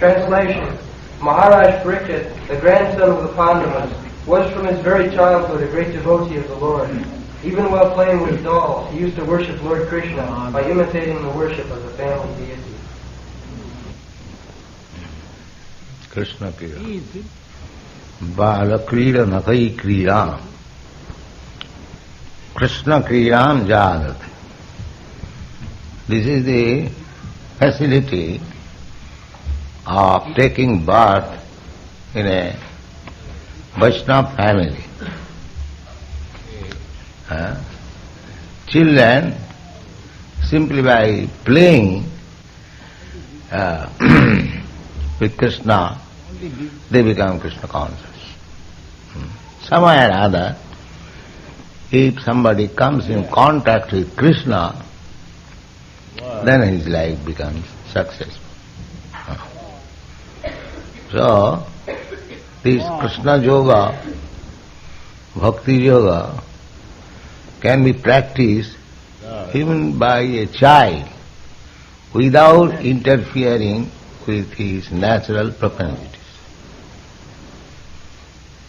Translation. Maharaj Parikshit, the grandson of the Pandavas, was from his very childhood a great devotee of the Lord. Even while playing with dolls, he used to worship Lord Krishna by imitating the worship of the family deity. Krishna Krida. Bala Krida Nakai Krida. Krishna Kridam Jadati. This is the facility of taking birth in a Vaishnava family. Children, simply by playing with Krishna, they become Krishna conscious. Somewhere or other, if somebody comes in contact with Krishna, then his life becomes successful. So, this Krishna Yoga, Bhakti Yoga, can be practiced even by a child without interfering with his natural propensities.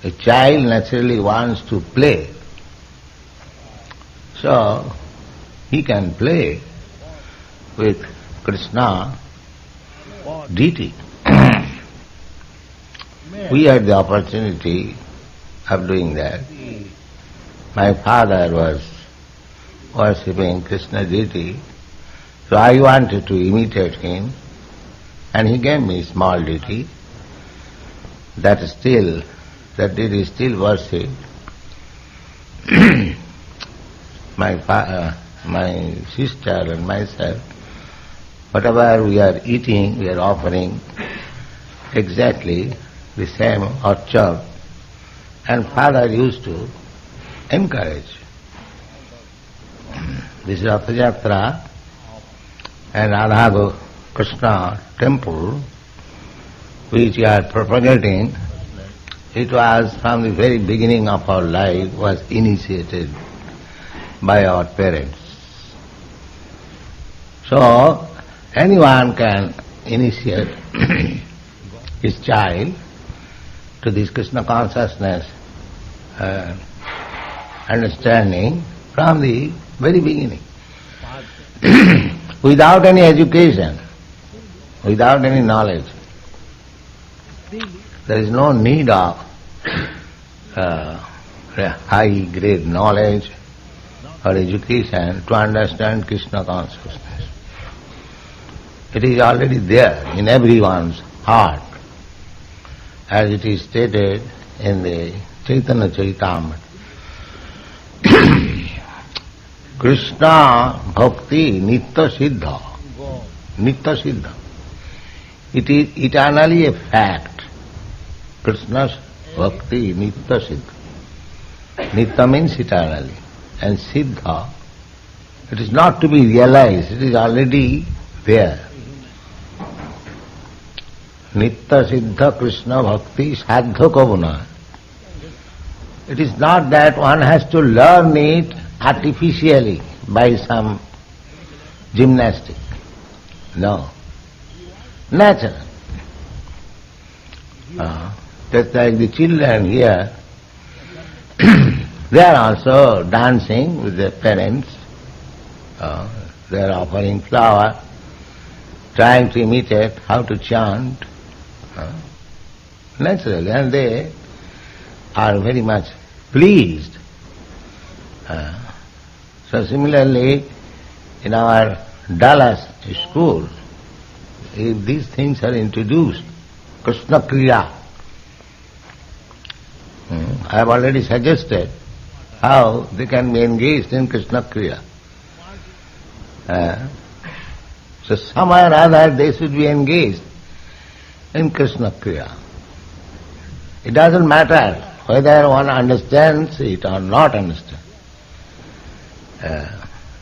A child naturally wants to play, so he can play with Krishna deity. We had the opportunity of doing that. My father was worshipping Krishna deity, so I wanted to imitate him, and he gave me a small deity that deity is still worshipped. My sister and myself, whatever we are eating, we are offering exactly the same orchard, and father used to encourage. This is Ratha Yatra and Radha Krishna temple, which we are propagating. It was from the very beginning of our life, was initiated by our parents. So, anyone can initiate his child to this Krishna consciousness understanding from the very beginning. Without any education, without any knowledge. There is no need of high-grade knowledge or education to understand Krishna consciousness. It is already there in everyone's heart, as it is stated in the Chaitanya Charitamrita. Krishna Bhakti Nitya Siddha. Nitya Siddha. It is eternally a fact. Krishna's Bhakti Nitya Siddha. Nitya means eternally. And Siddha, it is not to be realized, it is already there. Nitya Siddha Krishna Bhakti Sadha Kavuna. It is not that one has to learn it artificially by some gymnastic. No. Natural. Just like the children here, they are also dancing with their parents. They are offering flower, trying to imitate how to chant. Naturally, and they are very much pleased. So similarly, in our Dallas school, if these things are introduced, Krishna Kriya, I have already suggested how they can be engaged in Krishna Kriya. So somewhere or other they should be engaged in Krishna Kriya. It doesn't matter whether one understands it or not understands.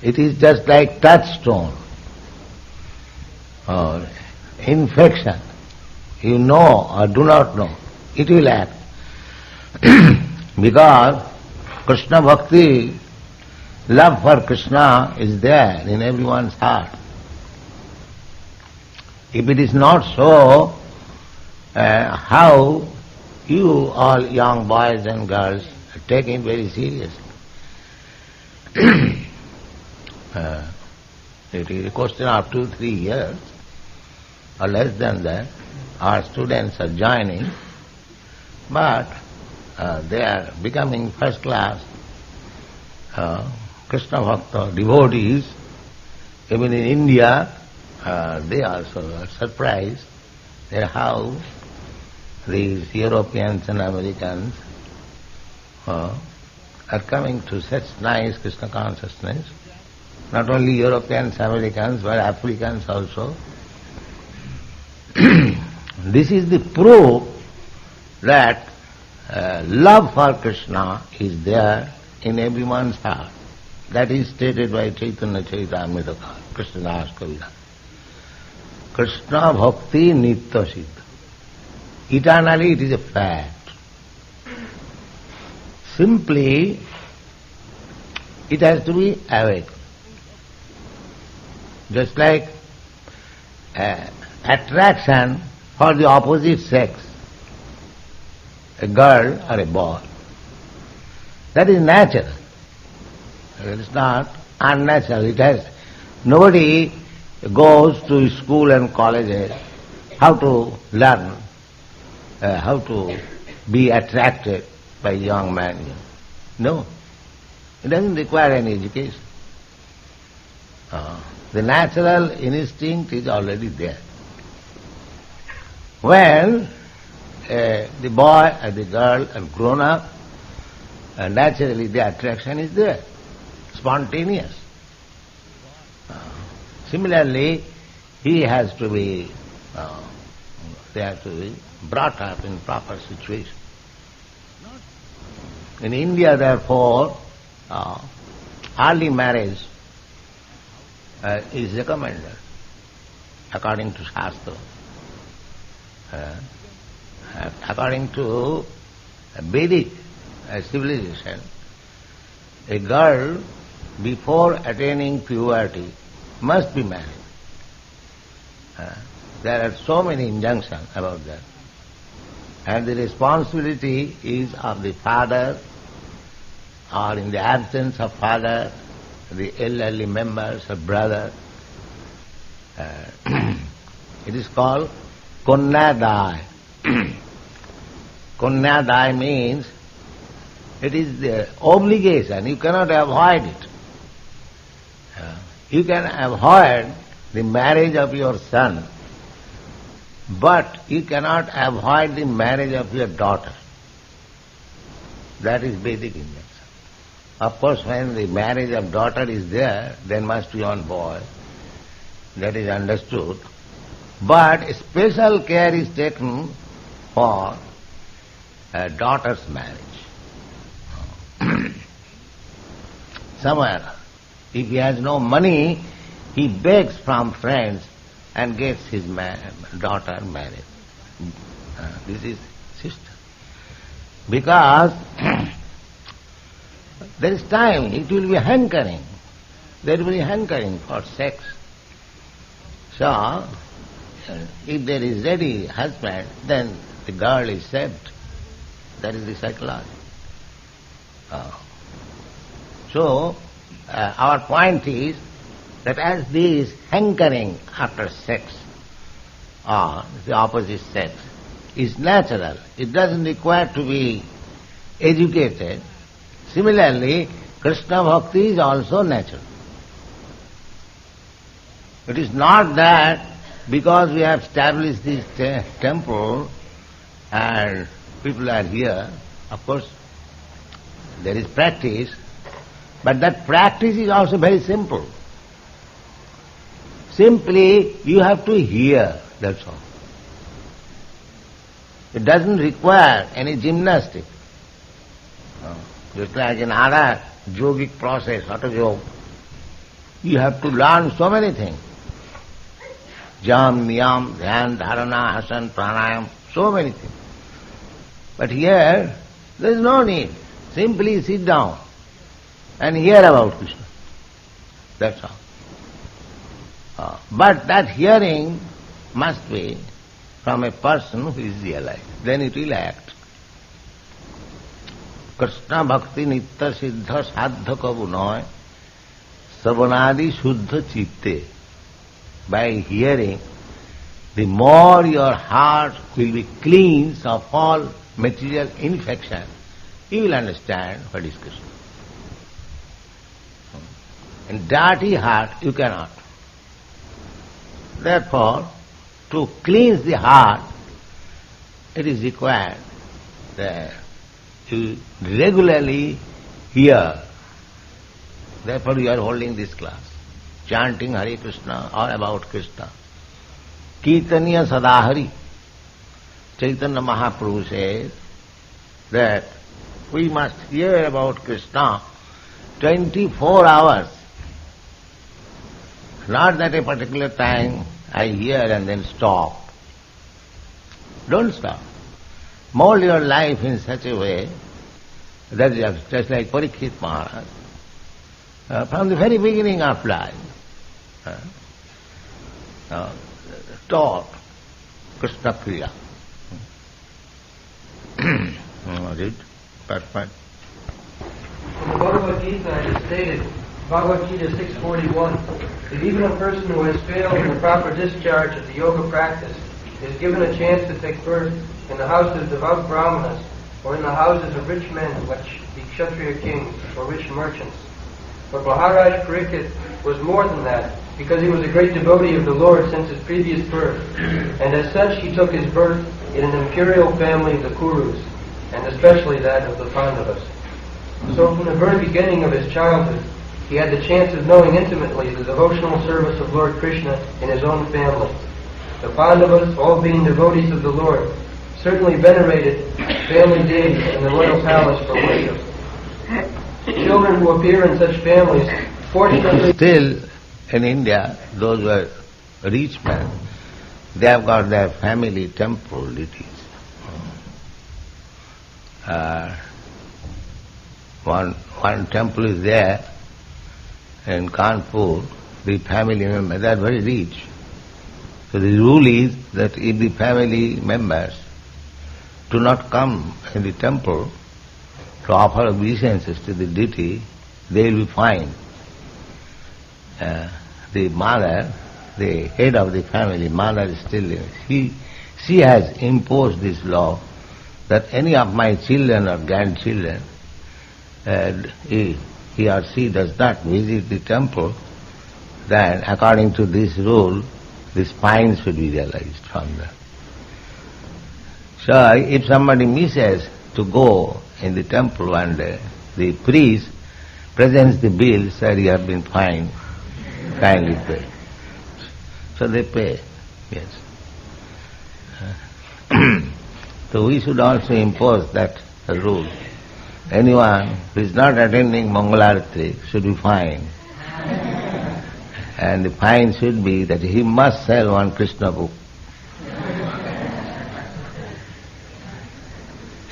It is just like touchstone or infection. You know or do not know, it will act. Because Krishna Bhakti, love for Krishna is there in everyone's heart. If it is not so, how you all young boys and girls take it very seriously. It is a question of 2-3 years or less than that. Our students are joining, but they are becoming first class Krishna Bhakta devotees. Even in India, they also are surprised at how these Europeans and Americans are coming to such nice Krishna consciousness. Not only Europeans, Americans, but Africans also. This is the proof that love for Krishna is there in everyone's heart. That is stated by Chaitanya Charitamrita, Krishna Das Kavita. Krishna Bhakti Nitya Siddha. Eternally it is a fact. Simply, it has to be awake. Just like attraction for the opposite sex, a girl or a boy. That is natural. It is not unnatural. Nobody goes to school and colleges how to learn, how to be attracted by young men. No. It doesn't require any education. The natural instinct is already there. When the boy and the girl are grown up, naturally the attraction is there, spontaneous. Similarly, they have to be brought up in proper situation. In India, therefore, early marriage is recommended according to Shastra. According to Vedic civilization, a girl before attaining puberty must be married. There are so many injunctions about that. And the responsibility is of the father, or in the absence of father, the elderly members of brother. It is called Kanyadai. Kanyadai means it is the obligation. You cannot avoid it. You can avoid the marriage of your son, but you cannot avoid the marriage of your daughter. That is Vedic injunction. Of course, when the marriage of daughter is there, then must be on boy. That is understood. But special care is taken for a daughter's marriage. Somewhere, if he has no money, he begs from friends and gets his daughter married. This is system. Because there is time, it will be hankering. There will be hankering for sex. So, if there is ready husband, then the girl is saved. That is the psychology. So, our point is that as this hankering after sex, or the opposite sex, is natural, it doesn't require to be educated. Similarly, Krishna Bhakti is also natural. It is not that because we have established this temple and people are here, of course, there is practice, but that practice is also very simple. Simply, you have to hear, that's all. It doesn't require any gymnastic. Just like in other yogic process, Hatha Yoga, you have to learn so many things. Jam, Niyam, Dhyan, Dharana, Asan, Pranayam, so many things. But here, there is no need. Simply sit down and hear about Krishna. That's all. But that hearing must be from a person who is realized. Then it will act. Krishna bhakti nitya siddha sadha kabu noy savanadi shuddha chitte. By hearing, the more your heart will be cleansed of all material infection, you will understand what is Krishna. And dirty heart you cannot. Therefore, to cleanse the heart, it is required that you regularly hear. Therefore you are holding this class, chanting Hare Krishna or about Krishna. Kirtaniya Sadahari. Chaitanya Mahaprabhu says that we must hear about Krishna 24 hours. Not that a particular time I hear and then stop. Don't stop. Mold your life in such a way that just like Parikshit Maharaj, from the very beginning of life, taught Krishna Kriya. Read that part. In the Bhagavad Gita it is stated, Bhagavad Gita 6:41, that even a person who has failed in the proper discharge of the yoga practice is given a chance to take birth in the houses of devout brahmanas or in the houses of rich men, like the Kshatriya kings or rich merchants. But Maharaj Parikshit was more than that, because he was a great devotee of the Lord since his previous birth, and as such he took his birth in an imperial family of the Kurus, and especially that of the Pandavas. So from the very beginning of his childhood, he had the chance of knowing intimately the devotional service of Lord Krishna in his own family. The Pandavas, all being devotees of the Lord, certainly venerated family deities in the royal palace for worship. Children who appear in such families, fortunately... Still, in India, those who are rich men, they have got their family temple deities. One temple is there in Kanpur, the family members, they are very rich. So the rule is that if the family members do not come in the temple to offer obeisances to the deity, they will be fined. The mother, the head of the family, mother is still living. She has imposed this law that any of my children or grandchildren, he or she does not visit the temple, then according to this rule, this fine should be realized from them. So if somebody misses to go in the temple and the priest presents the bill, said you have been fined, kindly pay. So they pay, yes. So we should also impose that rule. Anyone who is not attending Mangalarati should be fined. And the fine should be that he must sell one Krishna book.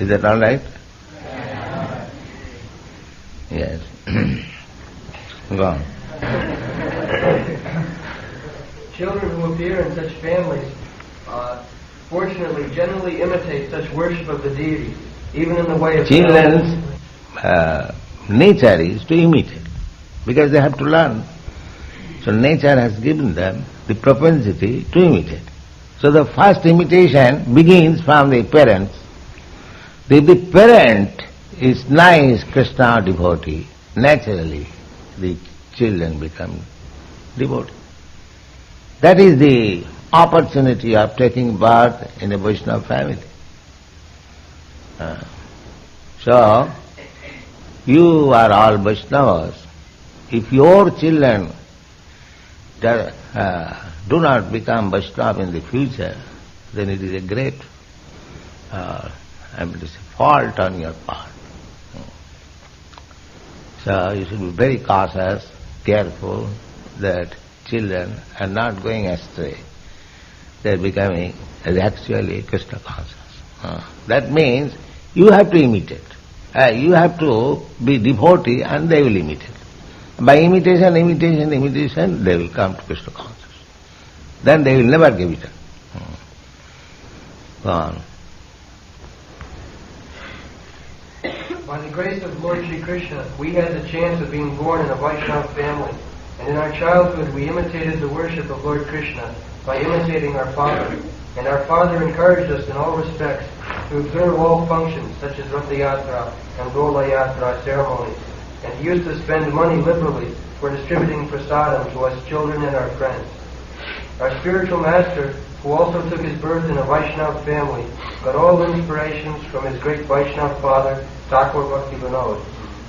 Is that all right? Yes. Go on. Children who appear in such families, fortunately, generally imitate such worship of the deity, even in the way of... Children's nature is to imitate, because they have to learn. So nature has given them the propensity to imitate. So the first imitation begins from the parents. If the parent is nice Krishna devotee, naturally the children become devotee. That is the opportunity of taking birth in a Vaishnava family. So, you are all Vaishnavas. If your children do not become Vaishnava in the future, then it is a great it is a fault on your part. So you should be very cautious, careful that children are not going astray. They are becoming actually Krishna conscious. That means you have to imitate. You have to be devotee and they will imitate. By imitation, they will come to Krishna consciousness. Then they will never give it up. Go on. By the grace of Lord Sri Krishna, we had the chance of being born in a Vaishnava family, and in our childhood we imitated the worship of Lord Krishna by imitating our father. And our father encouraged us in all respects to observe all functions such as Ratha Yatra and Dola Yatra ceremonies, and he used to spend money liberally for distributing prasadam to us children and our friends. Our spiritual master, who also took his birth in a Vaishnava family, got all inspirations from his great Vaishnava father, Thakur Bhakti Vinod.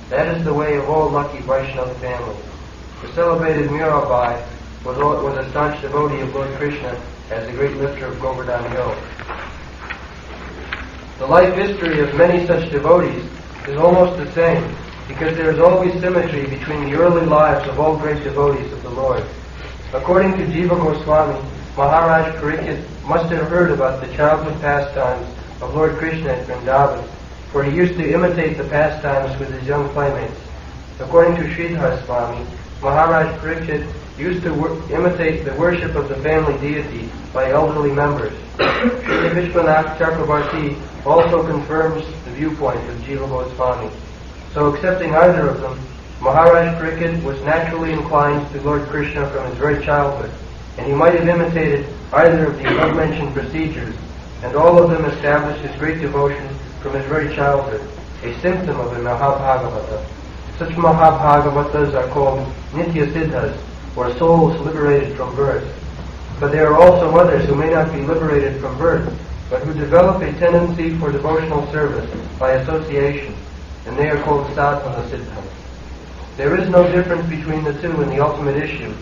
That is the way of all lucky Vaishnava families. The celebrated Mirabai was a staunch devotee of Lord Krishna as the great lifter of Govardhan Hill. The life history of many such devotees is almost the same, because there is always symmetry between the early lives of all great devotees of the Lord. According to Jiva Goswami, Maharaj Parikshit must have heard about the childhood pastimes of Lord Krishna at Vrindavan, for he used to imitate the pastimes with his young playmates. According to Sridhar Swami, Maharaj Parikshit used to imitate the worship of the family deity by elderly members. Srila Vishwanath Chakrabarti also confirms the viewpoint of Jiva Goswami. So accepting either of them, Maharaj Parikshit was naturally inclined to Lord Krishna from his very childhood, and he might have imitated either of the above-mentioned procedures, and all of them established his great devotion from his very childhood, a symptom of a Mahabhagavata. Such Mahabhagavatas are called Nitya Siddhas, or souls liberated from birth. But there are also others who may not be liberated from birth, but who develop a tendency for devotional service by association, and they are called Sadhana Siddhas. There is no difference between the two in the ultimate issue,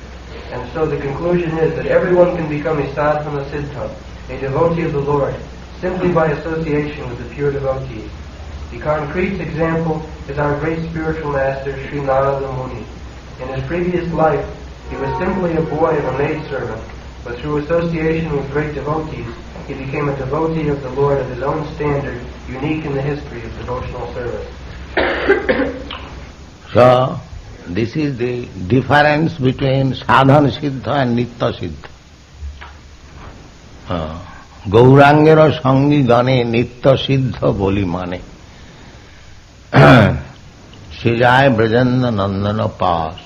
and so the conclusion is that everyone can become a Sadhana Siddha, a devotee of the Lord, simply by association with the pure devotees. The concrete example is our great spiritual master, Sri Narada Muni. In his previous life, he was simply a boy and a maidservant, but through association with great devotees, he became a devotee of the Lord of his own standard, unique in the history of devotional service. So, this is the difference between Sadhana Siddha and Nitya Siddha. Gaurangera Sangi Gane Nitya Siddha Boli Mane Sijay Brajanda Nandana Pas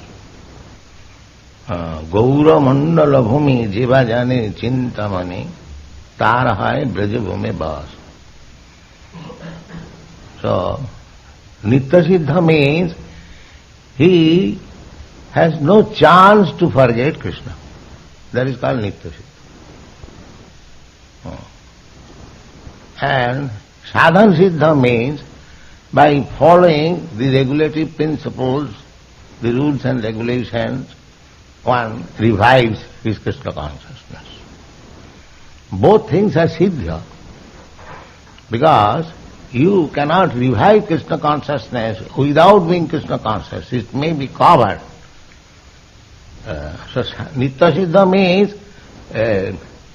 Gaura Mandala Bhumi Jiva Jane Chintamani Tar Hai Braja Bhume Bas. So, Nitya Siddha means he has no chance to forget Krishna. That is called Nitya Siddha. And Sadhana Siddha means by following the regulative principles, the rules and regulations, one revives his Krishna consciousness. Both things are Siddha, because you cannot revive Krishna consciousness without being Krishna conscious. It may be covered. So Nitya Siddha means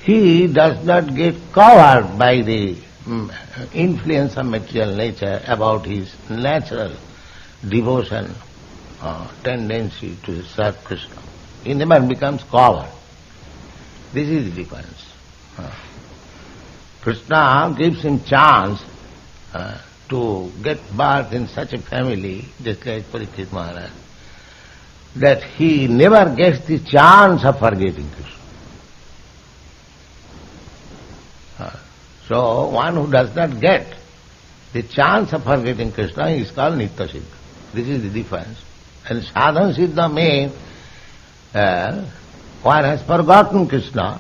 he does not get covered by the influence of material nature about his natural devotion, tendency to serve Krishna. He never becomes covered. This is the difference. Krishna gives him chance to get birth in such a family, just like Parikshit Maharaj, that he never gets the chance of forgetting Krishna. So one who does not get the chance of forgetting Krishna is called Nitya Siddha. This is the difference. And Sadhana Siddha means one has forgotten Krishna.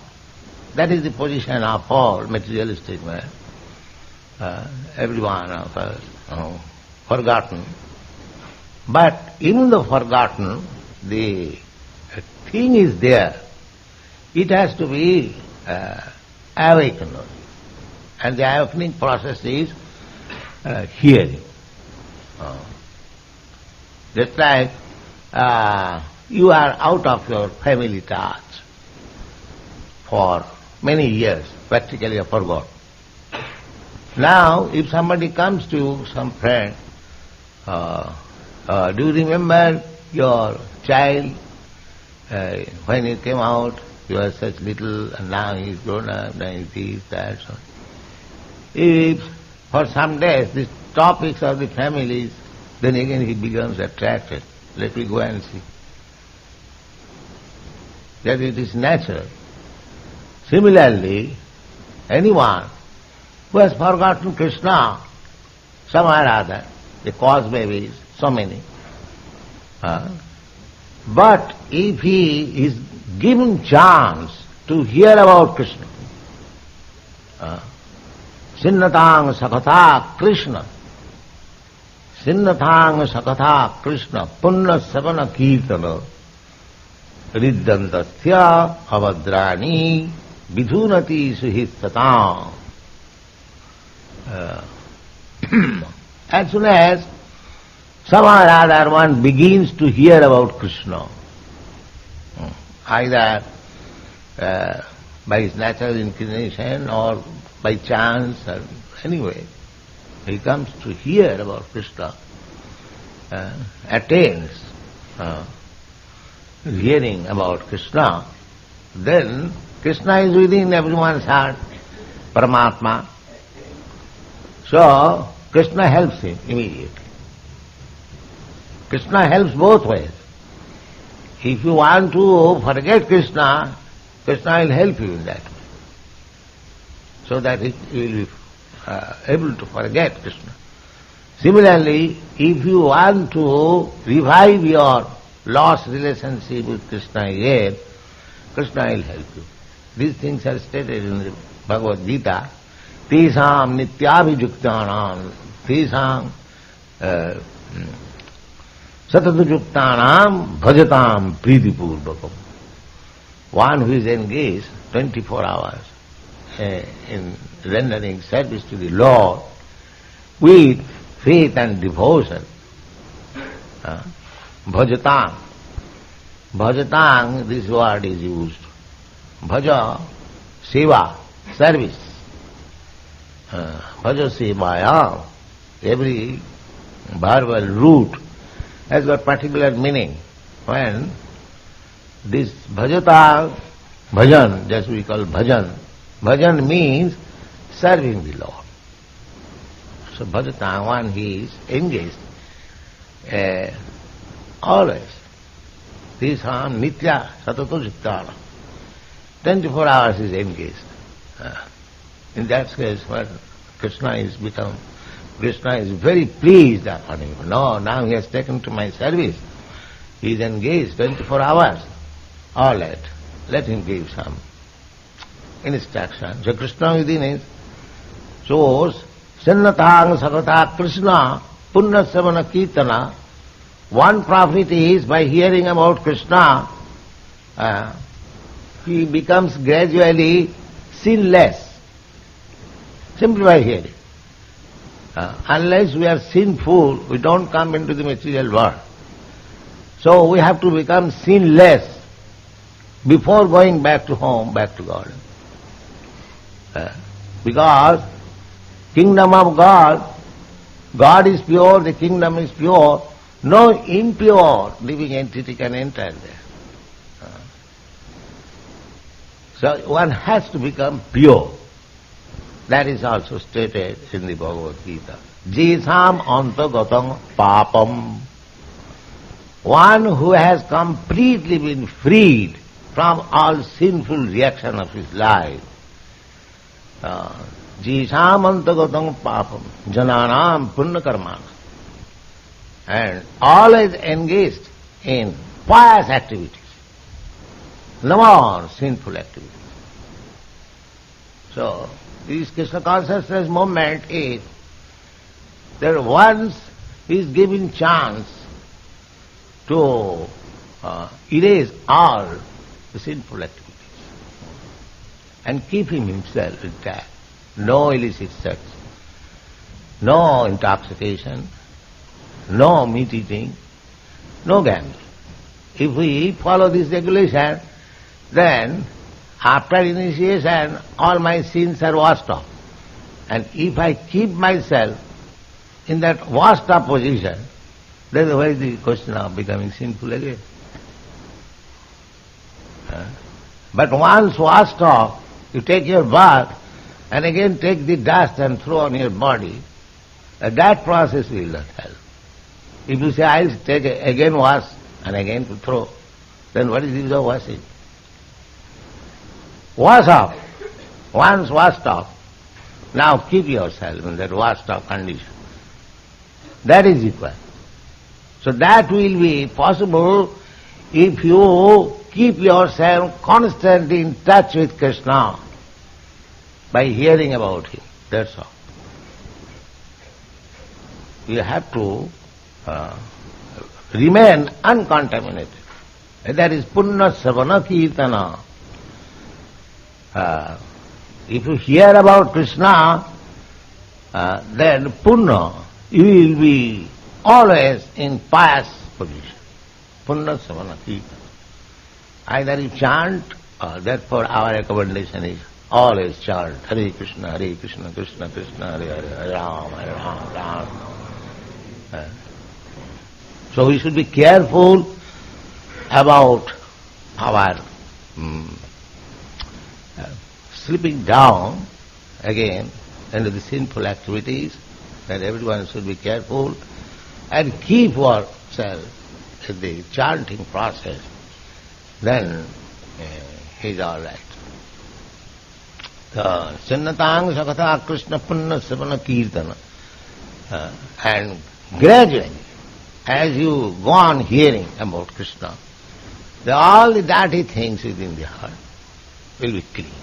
That is the position of all materialistic men. Every one of us forgotten. But in the forgotten, the thing is there. It has to be awakened. And the awakening process is hearing. Just like you are out of your family touch for many years, practically you forgot. Now, if somebody comes to you, some friend, do you remember your child when he came out? You were such little, and now he's grown up, now he is this, that, so. If for some days the topics of the families, then again he becomes attracted. Let me go and see. That it is natural. Similarly, anyone who has forgotten Krishna somewhere or other, the cause may be so many. But if he is given chance to hear about Krishna, Sinnatang Sakatha Krishna, Sinnatang Sakatha Krishna, Punna Savana Kirtana, Riddantasya Avadrani, Vidhunati Suhistatam. As soon as somehow or other one begins to hear about Krishna, either by his natural inclination or by chance, or anyway, he comes to hear about Krishna, attains hearing about Krishna, then Krishna is within everyone's heart, Paramatma. So, Krishna helps him immediately. Krishna helps both ways. If you want to forget Krishna, Krishna will help you in that way, so that you will be able to forget Krishna. Similarly, if you want to revive your lost relationship with Krishna again, Krishna will help you. These things are stated in the Bhagavad Gita. Tesam nityabhijuktanam, tesam satadujuktanam bhajatam pritipurvakam. One who is engaged 24 hours in rendering service to the Lord with faith and devotion. Bhajatam. Bhajatam, this word is used. Bhaja, seva, service. Bhaja sevaya. Every verbal root has got particular meaning. When this bhajata, bhajan, just we call bhajan. Bhajan means serving the Lord. So bhajata, one he is engaged always. Tisam nitya satato jittana. 24 hours is engaged. In that case, when Krishna is very pleased upon him. No, now he has taken to my service. He is engaged 24 hours. All right, let him give some instruction. So Krishna within is shows Sinnatang Sakata Krishna Punna Savana Kirtana. One profit is by hearing about Krishna, he becomes gradually sinless. Simply by hearing. Unless we are sinful, we don't come into the material world. So we have to become sinless before going back to home, back to God. Because kingdom of God, God is pure, the kingdom is pure, no impure living entity can enter there. So one has to become pure. That is also stated in the Bhagavad Gita. Jisam antagatam papam. One who has completely been freed from all sinful reaction of his life. Jisam antagatam papam. Jananam punna karmana. And always engaged in pious activities. No more sinful activities. So, this Krishna consciousness movement is that once he is given chance to erase all the sinful activities and keeping himself intact. No illicit sex, no intoxication, no meat eating, no gambling. If we follow this regulation, then after initiation, all my sins are washed off. And if I keep myself in that washed up position, then why is the question of becoming sinful again? But once washed off, you take your bath, and again take the dust and throw on your body, that process will not help. If you say, I'll take again wash and again to throw, then what is the use of washing? Wash off. Once washed off, now keep yourself in that washed off condition. That is required. So that will be possible if you keep yourself constantly in touch with Krishna by hearing about him. That's all. You have to remain uncontaminated. That is Punna Savana Kirtana. If you hear about Krishna, then Punna, you will be always in pious position. Punna Savana Kirtana. Either you chant, or therefore our recommendation is always chant Hare Krishna, Krishna Krishna, Hare Hare, Hare Ram, Ram. So we should be careful about our slipping down again into the sinful activities, and everyone should be careful and keep oneself in the chanting process. Then he's all right. Chinnatang Sakata Krishna Punna Savana Kirtana. And gradually, as you go on hearing about Krishna, all the dirty things within the heart will be cleansed.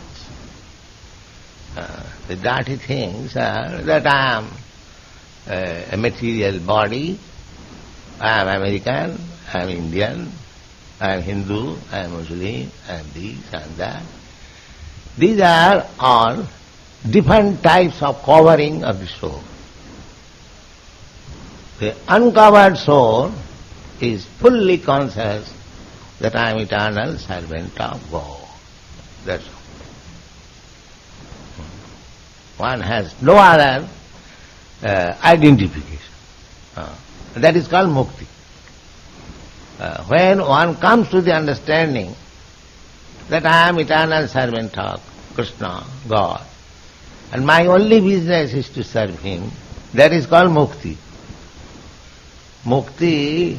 The dirty things are that I am a material body, I am American, I am Indian, I am Hindu, I am Muslim, I am this and that. These are all different types of covering of the soul. The uncovered soul is fully conscious that I am eternal servant of God. That's all. One has no other identification. That is called mukti. When one comes to the understanding that I am eternal servant of Krishna, God, and my only business is to serve Him, that is called mukti. Mukti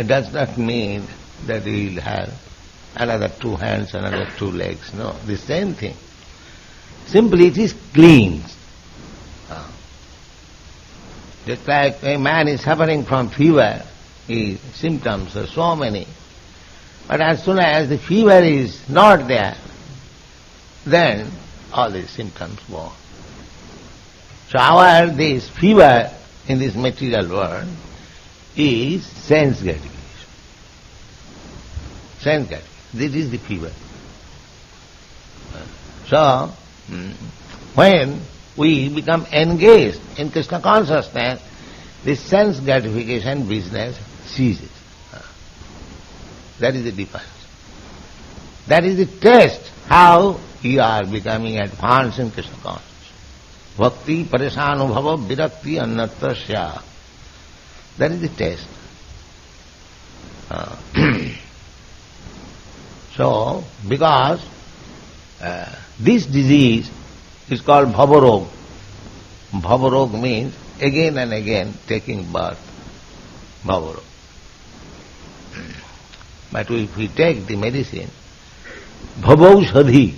does not mean that he will have another 2 hands, another 2 legs. No, the same thing. Simply it is cleansed. Just like a man is suffering from fever, his symptoms are so many. But as soon as the fever is not there, then all these symptoms go on. So this fever in this material world is sense gratification. Sense gratification. This is the fever. So, when we become engaged in Krishna consciousness, this sense gratification business ceases. That is the difference. That is the test how you are becoming advanced in Krishna consciousness. Bhakti, paresanubhava, virakti, annatrasya. That is the test. So, because this disease is called bhavarog. Bhavarog means again and again taking birth. Bhavarog. But if we take the medicine, bhavaushadhi,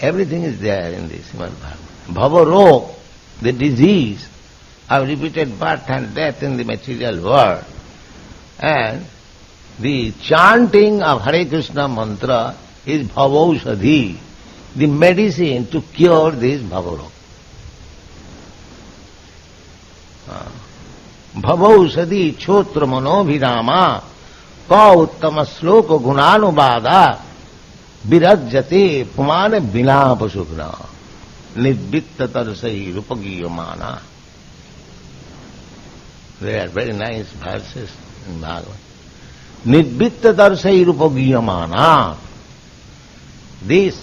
everything is there in this Srimad Bhagavatam. Bhavarog, the disease of repeated birth and death in the material world, and the chanting of Hare Krishna mantra is bhavaushadhi, the medicine to cure this bhavarog. Bhavaushadhi chotra manobhirama ka uttama sloka gunanubada virajyate pumana vilapa sukhna nidvitta tarsai rupagiyamana. They are very nice verses in Bhagavad. Nidvitta tarsai rupagiyamana. This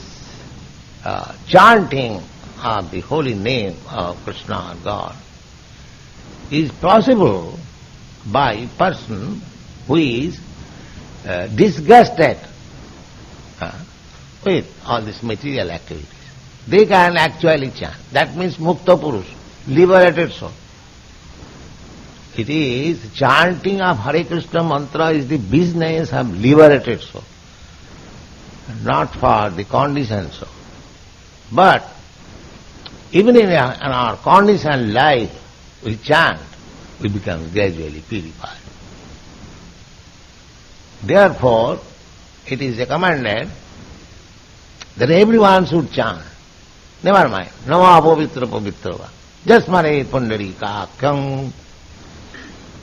chanting of the holy name of Krishna, God, is possible by a person who is disgusted with all these material activities. they can actually chant. That means Mukta Purush, liberated soul. It is chanting of Hare Krishna mantra is the business of liberated soul, not for the conditioned soul. But even in our conditioned life, we chant, we become gradually purified. Therefore, it is recommended that everyone should chant. Never mind. Nama Pavitra Pavitrava. Just Mare Pundarikakham.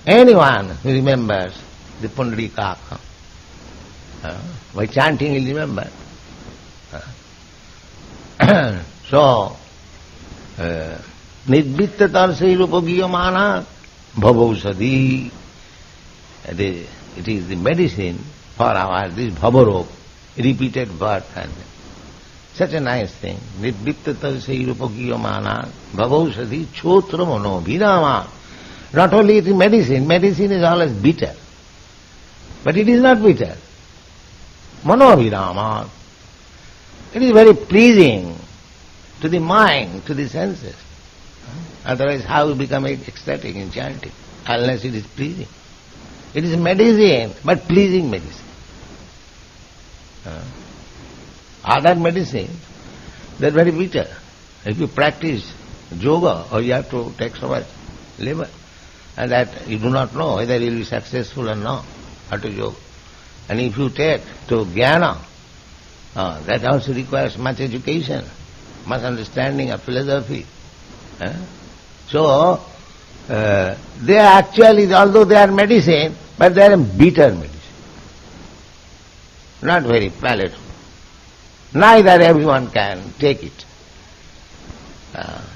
Anyone who remembers the Pundarikakham, by chanting he'll remember. So, Nidvitta Tarsai Rupagiyamana Bhavausadhi. It is the medicine for our this bhavarog, repeated birth and such a nice thing. Nidvitta Tarsai Rupagiyamana Bhavausadhi Chotra Mano Vidama. Not only it is medicine is always bitter. But it is not bitter. Manovirama. It is very pleasing to the mind, to the senses. Otherwise, how we become ecstatic in chanting? Unless it is pleasing. It is medicine, but pleasing medicine. Other medicine, they are very bitter. If you practice yoga, or you have to take so much labor, and that you do not know whether you will be successful or not, how to yoga. And if you take to jnana, that also requires much education, much understanding of philosophy. So, they are actually, although they are medicine, but they are a bitter medicine. Not very palatable. Neither everyone can take it.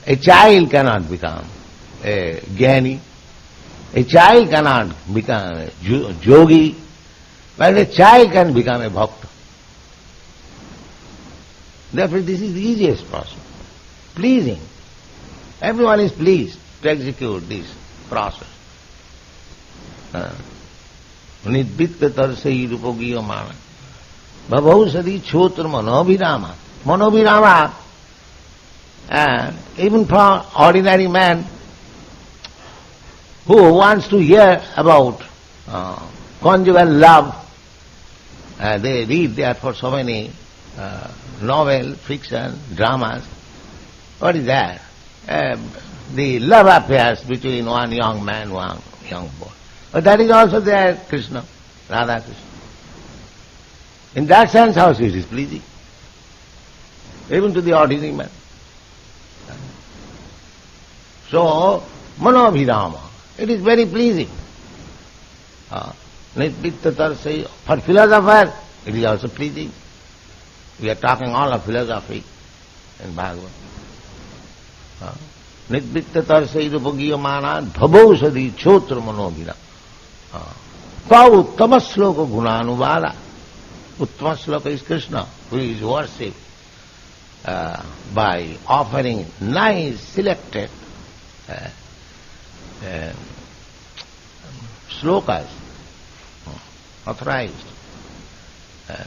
A child cannot become a jnani. A child cannot become a yogi, but a child can become a bhakta. Therefore, this is the easiest process. Pleasing. Everyone is pleased to execute this process. Nidvitta tarsai rupagiyamana bhavausadi chotra manobhirama. Manobhirama, even for ordinary man who wants to hear about conjugal love, they read therefore so many novel, fiction, dramas. What is that? The love affairs between one young man, one young boy. But that is also there, Krishna, Radha Krishna. In that sense also it is pleasing, even to the ordinary man. So, manobhirama, it is very pleasing. Nidvitta tarsai, for philosopher, it is also pleasing. We are talking all of philosophy in Bhagavad. Nidvitta tarsai rupagiyamana bhavausadi chotra manobhira. Ka uttama sloka gunanubala. Uttama sloka is Krishna, who is worshipped by offering nice selected slokas, authorized.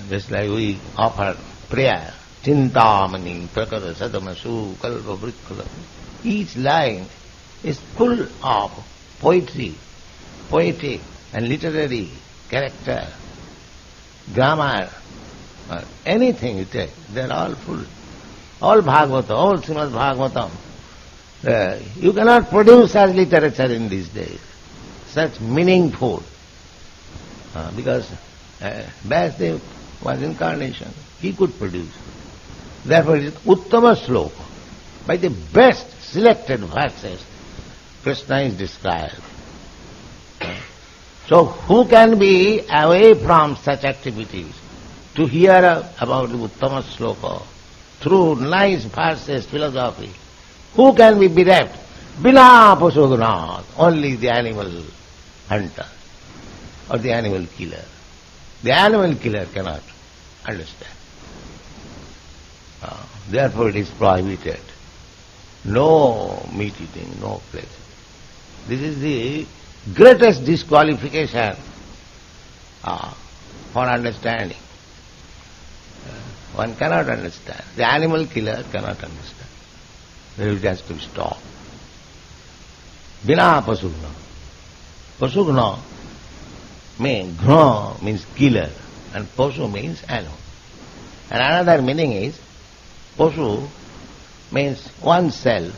Just like we offer prayer, Chintamani, Prakara, Sadamasu, Kalpa, Vritkala. Each line is full of poetry, poetic and literary character, grammar, anything you take, they are all full. All Bhagavata, all Srimad Bhagavatam. You cannot produce such literature in these days, such meaningful, because Vyasadeva was incarnation, he could produce. Therefore it is Uttama Sloka. By the best selected verses, Krishna is described. So who can be away from such activities to hear about the Uttama Sloka through nice verses, philosophy? Who can be bereft? Bina Pasuganath, only the animal hunter or the animal killer. The animal killer cannot understand. Therefore it is prohibited. No meat eating, no pleasure. This is the greatest disqualification for understanding. One cannot understand. The animal killer cannot understand. It has to stop. Bina pasugna. Pasugna means, ghna means killer, and pasu means animal. And another meaning is, pasu means oneself,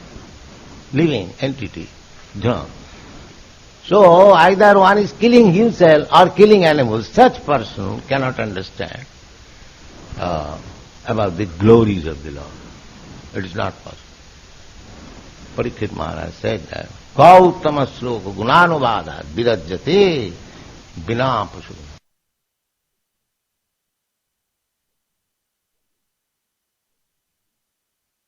living entity, ghna. So either one is killing himself or killing animals. Such person cannot understand about the glories of the Lord. It is not possible. Parikshit Maharaj said that, Gautama sloka gunanuvada virajyate bina pasugna.